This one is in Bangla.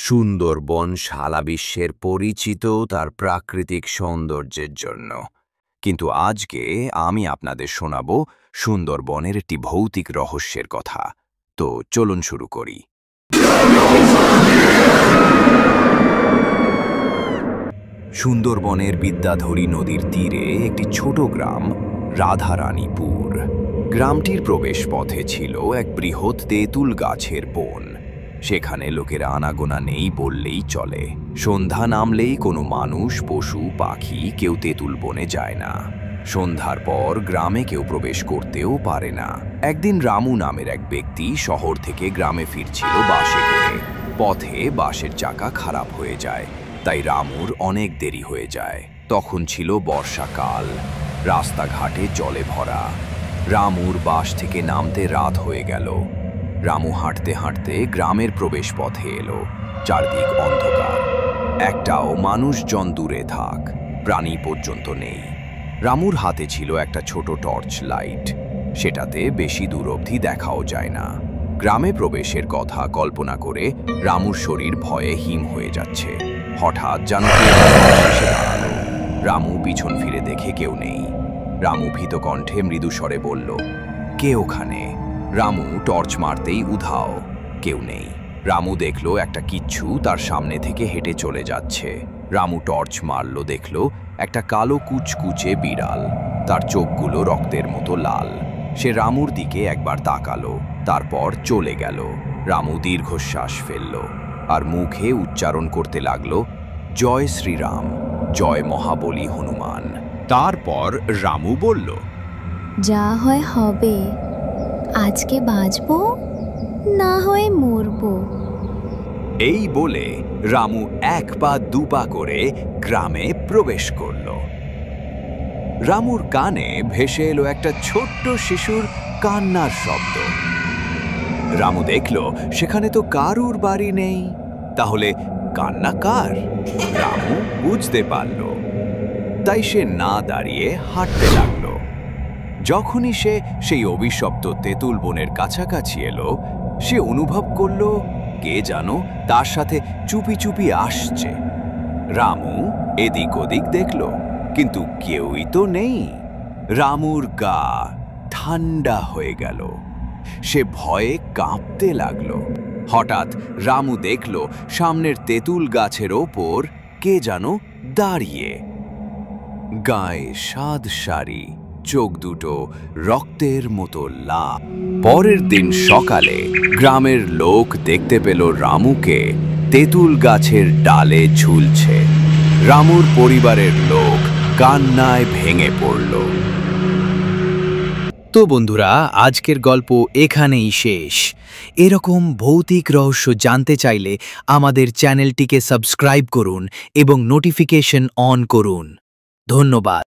সুন্দরবন সারা বিশ্বের পরিচিত তার প্রাকৃতিক সৌন্দর্যের জন্য। কিন্তু আজকে আমি আপনাদের শোনাব সুন্দরবনের একটি ভৌতিক রহস্যের কথা। তো চলুন শুরু করি। সুন্দরবনের বিদ্যাধরী নদীর তীরে একটি ছোট গ্রাম রাধারানীপুর। গ্রামটির প্রবেশপথে ছিল এক বৃহৎ তেঁতুল গাছের বন। সেখানে লোকের আনাগোনা নেই বললেই চলে। সন্ধ্যা নামলেই কোনো মানুষ, পশু, পাখি কেউ তেঁতুল বনে যায় না। সন্ধ্যার পর গ্রামে কেউ প্রবেশ করতেও পারে না। একদিন রামু নামের এক ব্যক্তি শহর থেকে গ্রামে ফিরছিল বাসে করে। পথে বাসের চাকা খারাপ হয়ে যায়, তাই রামুর অনেক দেরি হয়ে যায়। তখন ছিল বর্ষাকাল, রাস্তাঘাটে জলে ভরা। রামুর বাস থেকে নামতে রাত হয়ে গেল। রামু হাঁটতে হাঁটতে গ্রামের প্রবেশ পথে এলো। চারদিক অন্ধকার, একটাও মানুষজন দূরে থাক, প্রাণী পর্যন্ত নেই। রামুর হাতে ছিল একটা ছোট টর্চ লাইট, সেটাতে বেশি দূর অবধি দেখাও যায় না। গ্রামে প্রবেশের কথা কল্পনা করে রামুর শরীর ভয়ে হিম হয়ে যাচ্ছে। হঠাৎ যেন কেউ এসে দাঁড়ালো। রামু পিছন ফিরে দেখে কেউ নেই। রামু ভীত কণ্ঠে মৃদু স্বরে বলল, কে ওখানে? রামু টর্চ মারতেই উধাও, কেউ নেই। রামু দেখলো একটা কিচ্ছু তার সামনে থেকে হেঁটে চলে যাচ্ছে। রামু টর্চ মারলো, দেখলো একটা কালো কুচকুচে বিড়াল। তার চোখগুলো রক্তের মতো লাল। সে রামুর দিকে একবার তাকালো, তারপর চলে গেল। রামু দীর্ঘশ্বাস ফেলল আর মুখে উচ্চারণ করতে লাগলো, জয় শ্রীরাম, জয় মহাবলী হনুমান। তারপর রামু বলল, যা হয় হবে, আজকে বাঁচবো না হয় মরবো। এই বলে রামু এক পা দুপা করে গ্রামে প্রবেশ করল। রামুর কানে ভেসে এলো একটা ছোট্ট শিশুর কান্নার শব্দ। রামু দেখল সেখানে তো কারুর বাড়ি নেই। তাহলে কান্না কার? রামু বুঝতে পারল। তাই সে না দাঁড়িয়ে হাঁটতে লাগলো। যখনই সে সেই অভিশপ্ত তেঁতুল বনের কাছাকাছি এলো, সে অনুভব করল কে যেন তার সাথে চুপি চুপি আসছে। রামু এদিক ওদিক দেখল, কিন্তু কেউই তো নেই। রামুর গা ঠান্ডা হয়ে গেল। সে ভয়ে কাঁপতে লাগলো। হঠাৎ রামু দেখল সামনের তেঁতুল গাছের ওপর কে যেন দাঁড়িয়ে। গায়ে সাদ শাড়ি, চোখ দুটো রক্তের মতো লাল। পরের দিন সকালে গ্রামের লোক দেখতে পেল রামুকে তেঁতুল গাছের ডালে ঝুলছে। রামুর পরিবারের লোক কান্নায় ভেঙে পড়ল। তো বন্ধুরা, আজকের গল্প এখানেই শেষ। এরকম ভৌতিক রহস্য জানতে চাইলে আমাদের চ্যানেলটিকে সাবস্ক্রাইব করুন এবং নোটিফিকেশন অন করুন। ধন্যবাদ।